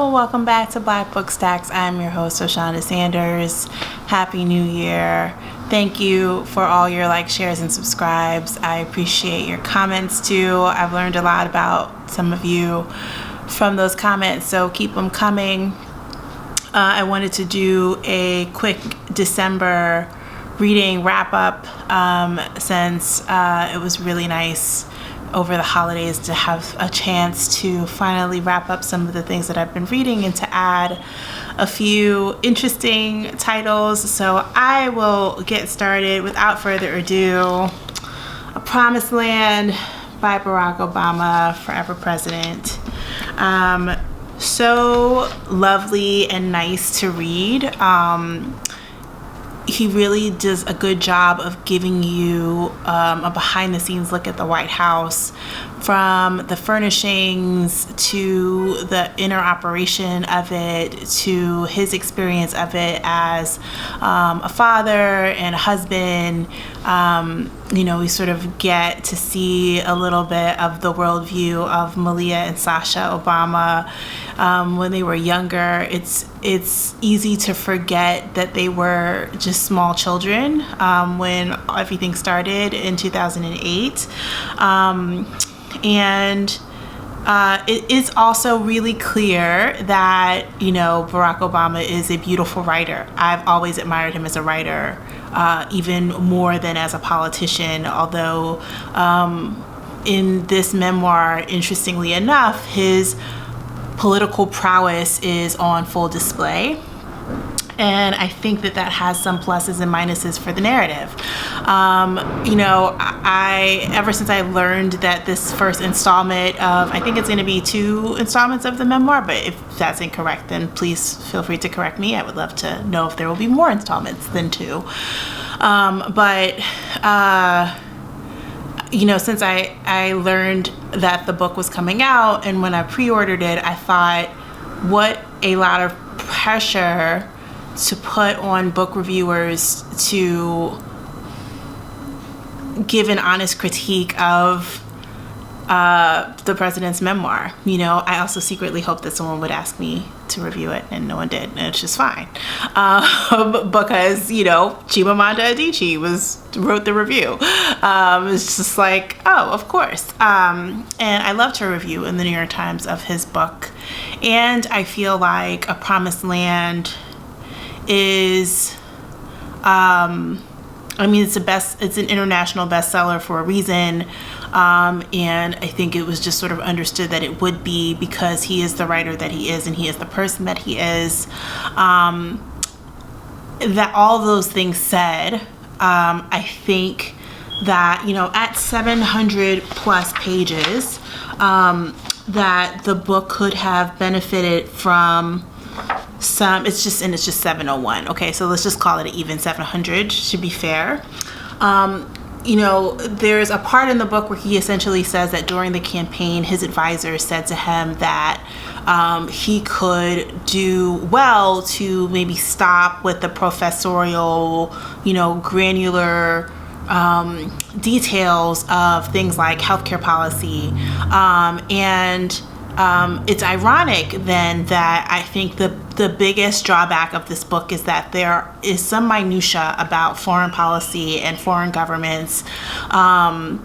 Hello, welcome back to Black Book Stacks. I'm your host, Oshana Sanders. Happy New Year. Thank you for all your likes, shares, and subscribes. I appreciate your comments too. I've learned a lot about some of you from those comments, so keep them coming. I wanted to do a quick December reading wrap up since it was really nice over the holidays to have a chance to finally wrap up some of the things that I've been reading and to add a few interesting titles. So I will get started without further ado. A Promised Land by Barack Obama, Forever President. So lovely and nice to read. He really does a good job of giving you a behind-the-scenes look at the White House, from the furnishings to the inner operation of it to his experience of it as a father and a husband. We sort of get to see a little bit of the worldview of Malia and Sasha Obama when they were younger. It's easy to forget that they were just small children when everything started in 2008. And it is also really clear that, Barack Obama is a beautiful writer. I've always admired him as a writer, even more than as a politician, although in this memoir, interestingly enough, his political prowess is on full display. And I think that has some pluses and minuses for the narrative. Ever since I learned that this first installment of, I think it's going to be 2 installments of the memoir, but if that's incorrect, then please feel free to correct me. I would love to know if there will be more installments than 2. Since I learned that the book was coming out, and when I pre-ordered it, I thought, what a lot of pressure to put on book reviewers to give an honest critique of the president's memoir. I also secretly hoped that someone would ask me to review it, and no one did, and it's just fine. Because, Chimamanda Adichie wrote the review. It's just like, oh, of course. And I loved her review in the New York Times of his book. And I feel like A Promised Land is, it's an international bestseller for a reason. And I think it was just sort of understood that it would be, because he is the writer that he is and he is the person that he is. That all those things said, I think that, at 700 plus pages, that the book could have benefited from it's just 701. Okay, so let's just call it an even 700 should be fair. There's a part in the book where he essentially says that during the campaign, his advisor said to him that he could do well to maybe stop with the professorial, granular details of things like healthcare policy. It's ironic then that I think the biggest drawback of this book is that there is some minutia about foreign policy and foreign governments and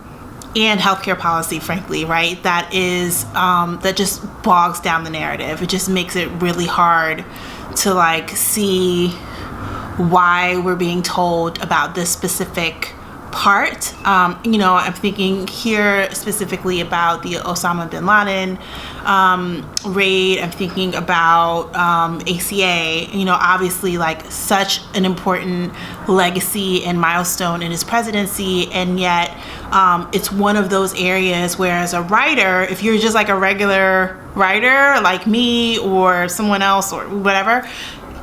healthcare policy, frankly, right? That is that just bogs down the narrative. It just makes it really hard to see why we're being told about this specific part. I'm thinking here specifically about the Osama bin Laden raid. I'm thinking about ACA, obviously such an important legacy and milestone in his presidency, and yet it's one of those areas where, as a writer, if you're just a regular writer like me or someone else or whatever,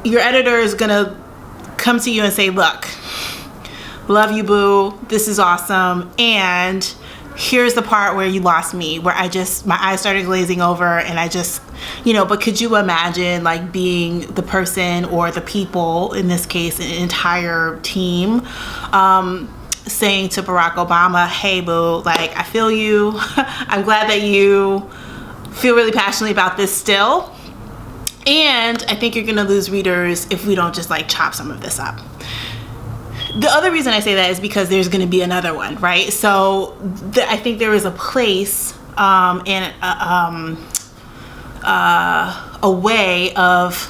your editor is gonna come to you and say, look, love you, boo, this is awesome, and here's the part where you lost me, where my eyes started glazing over, and I just, but could you imagine being the person, or the people, in this case, an entire team, saying to Barack Obama, hey, boo, I feel you, I'm glad that you feel really passionately about this still, And I think you're going to lose readers if we don't just like chop some of this up. The other reason I say that is because there's going to be another one, right? So I think there is a place and a way of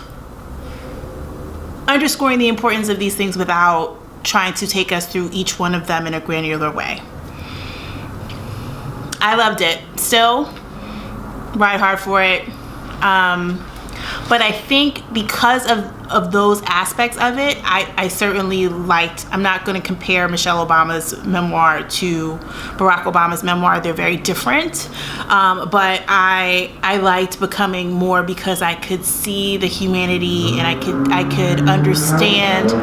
underscoring the importance of these things without trying to take us through each one of them in a granular way. I loved it. Still, ride hard for it. But I think because of those aspects of it, I certainly liked, I'm not going to compare Michelle Obama's memoir to Barack Obama's memoir. They're very different. But I liked Becoming more because I could see the humanity and I could understand,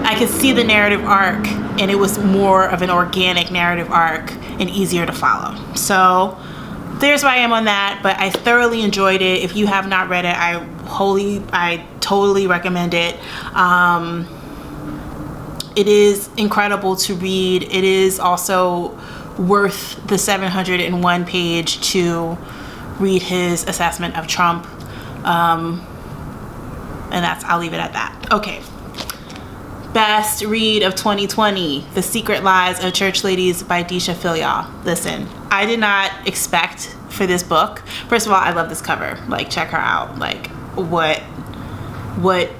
I could see the narrative arc, and it was more of an organic narrative arc and easier to follow. So there's where I am on that, but I thoroughly enjoyed it. If you have not read it, I totally recommend it. It is incredible to read. It is also worth the 701 page to read his assessment of Trump. And I'll leave it at that. Okay. Best read of 2020, The Secret Lives of Church Ladies by Deesha Philyaw. Listen, I did not expect for this book. First of all, I love this cover. Like, check her out. Like, what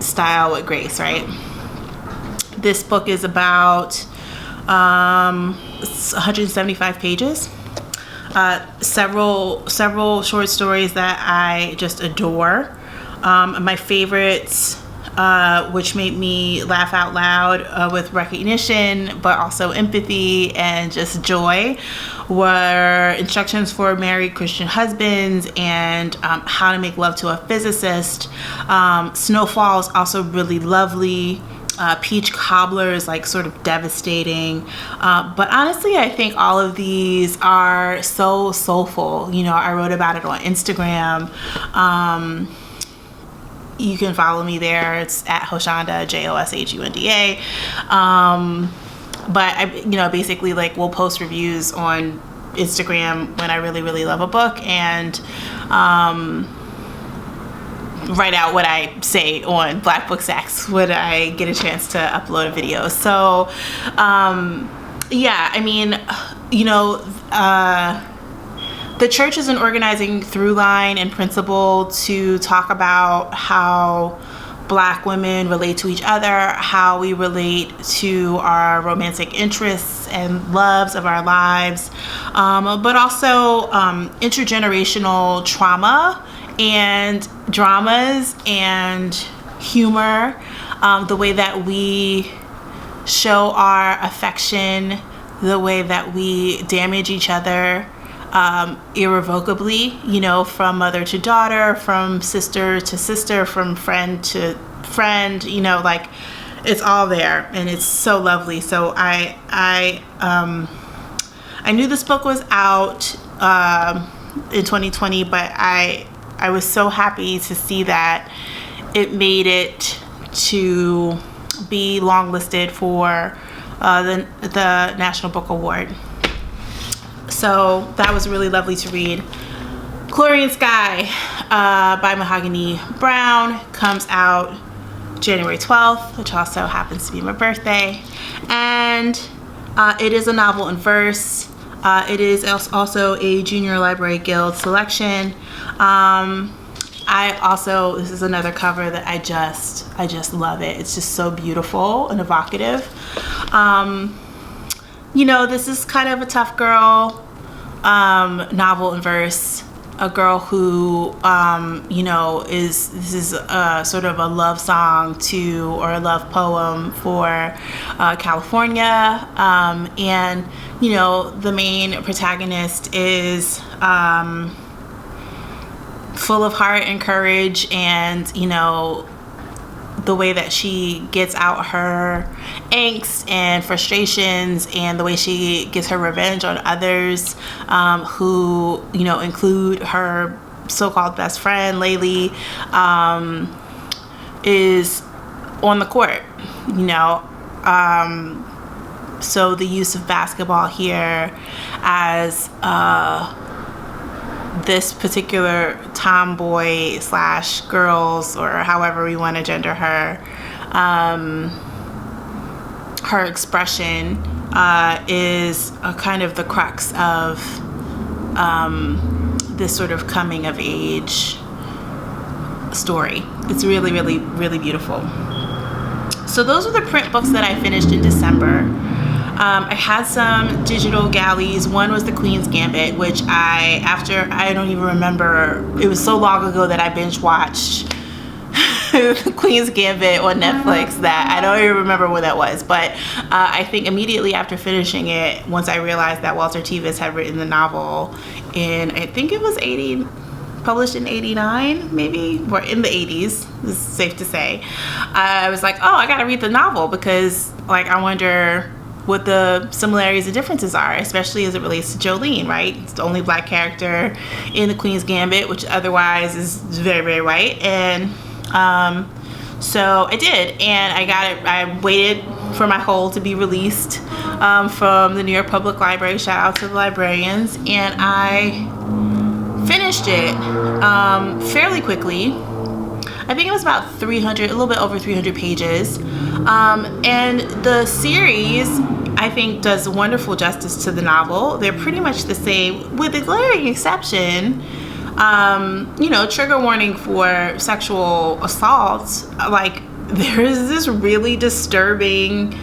style, what grace, right? This book is about 175 pages. Several short stories that I just adore. My favorites, which made me laugh out loud with recognition, but also empathy and just joy, were Instructions for Married Christian Husbands and How to Make Love to a Physicist. Snowfall is also really lovely. Peach Cobbler is like sort of devastating. But honestly, I think all of these are so soulful. You know, I wrote about it on Instagram. You can follow me there. It's at Hoshanda, Joshunda. But I, basically like we'll post reviews on Instagram when I really, really love a book, and write out what I say on Black Book Stacks when I get a chance to upload a video. So, yeah, I mean, the church is an organizing through line and principle to talk about how Black women relate to each other, how we relate to our romantic interests and loves of our lives, but also intergenerational trauma and dramas and humor, the way that we show our affection, the way that we damage each other irrevocably, from mother to daughter, from sister to sister, from friend to friend, like it's all there, and it's so lovely. So I knew this book was out in 2020, but I was so happy to see that it made it to be longlisted for the National Book Award. So that was really lovely to read. Chlorine Sky by Mahogany Brown comes out January 12th, which also happens to be my birthday. And it is a novel in verse. It is also a Junior Library Guild selection. This is another cover that I just love it. It's just so beautiful and evocative. This is kind of a tough girl novel in verse. A girl who, this is sort of a love song or a love poem for California. And, the main protagonist is full of heart and courage, and, the way that she gets out her angst and frustrations, and the way she gets her revenge on others who, include her so-called best friend, Laylee, is on the court, So the use of basketball here as this particular tomboy slash girls, or however we want to gender her, her expression is a kind of the crux of this sort of coming of age story. It's really, really, really beautiful. So those are the print books that I finished in December. I had some digital galleys. One was The Queen's Gambit, which I don't even remember. It was so long ago that I binge watched The Queen's Gambit on Netflix that I don't even remember when that was. But I think immediately after finishing it, once I realized that Walter Tevis had written the novel in, I think it was published in 89, maybe, or in the 80s, this is safe to say, I was like, oh, I gotta read the novel, because like I wonder what the similarities and differences are, especially as it relates to Jolene, right? It's the only black character in The Queen's Gambit, which otherwise is very, very white. And so I did, and I got it. I waited for my whole to be released from the New York Public Library. Shout out to the librarians. And I finished it fairly quickly. I think it was about 300, a little bit over 300 pages. And the series, I think, does wonderful justice to the novel. They're pretty much the same, with a glaring exception. Trigger warning for sexual assault. Like, there's this really disturbing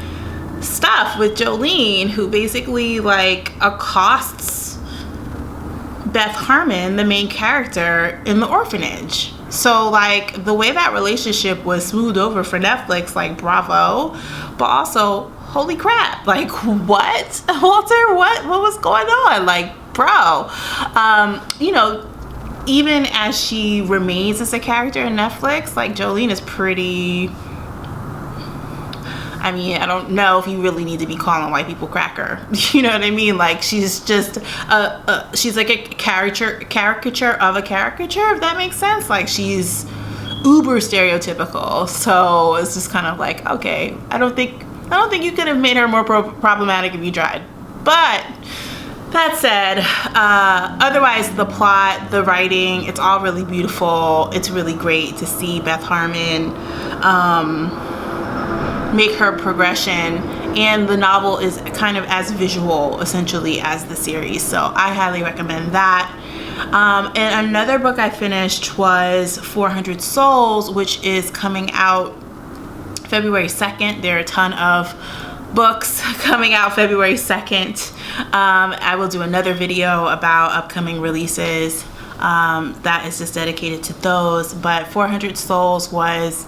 stuff with Jolene, who basically like accosts Beth Harmon, the main character, in the orphanage. So like the way that relationship was smoothed over for Netflix, like bravo, but also holy crap, like what, Walter, what was going on? Like, bro, even as she remains as a character in Netflix, like Jolene is pretty, I mean, I don't know if you really need to be calling white people cracker. You know what I mean? Like, she's just she's like a caricature of a caricature, if that makes sense. Like, she's uber stereotypical. So it's just kind of like, okay, I don't think you could have made her more problematic if you tried. But that said, otherwise the plot, the writing, it's all really beautiful. It's really great to see Beth Harmon make her progression, and the novel is kind of as visual essentially as the series, so I highly recommend that. And another book I finished was 400 Souls, which is coming out February 2nd. There are a ton of books coming out February 2nd. I will do another video about upcoming releases that is just dedicated to those, but 400 Souls was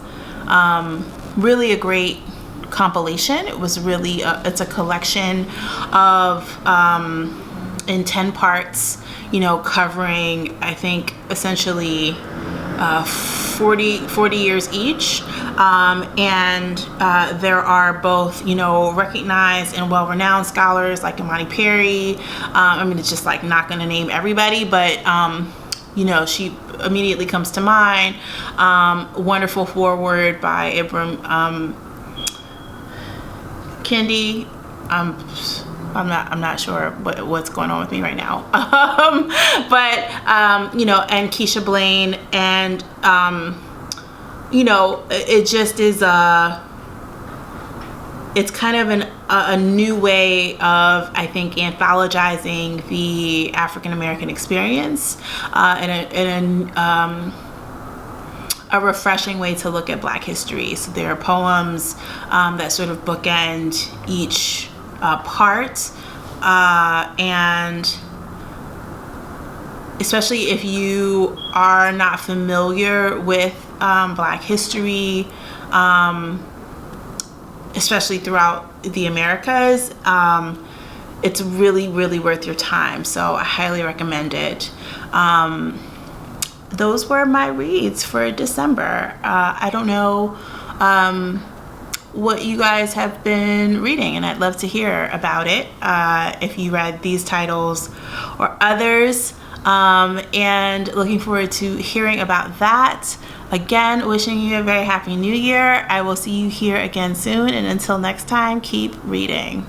really a great compilation. It was really it's a collection of in 10 parts, covering, I think, essentially 40 years each, and there are both recognized and well-renowned scholars like Imani Perry. I mean, it's just like not going to name everybody, but she immediately comes to mind. Wonderful foreword by Ibram Kendi. I'm not sure what's going on with me right now. And Keisha Blaine, and it just is it's kind of a new way of, I think, anthologizing the African American experience, and a refreshing way to look at Black history. So there are poems that sort of bookend each part, and especially if you are not familiar with Black history, especially throughout the Americas, it's really, really worth your time. So I highly recommend it. Those were my reads for December. I don't know what you guys have been reading, and I'd love to hear about it if you read these titles or others, and looking forward to hearing about that. Again, wishing you a very happy new year. I will see you here again soon, and until next time, keep reading.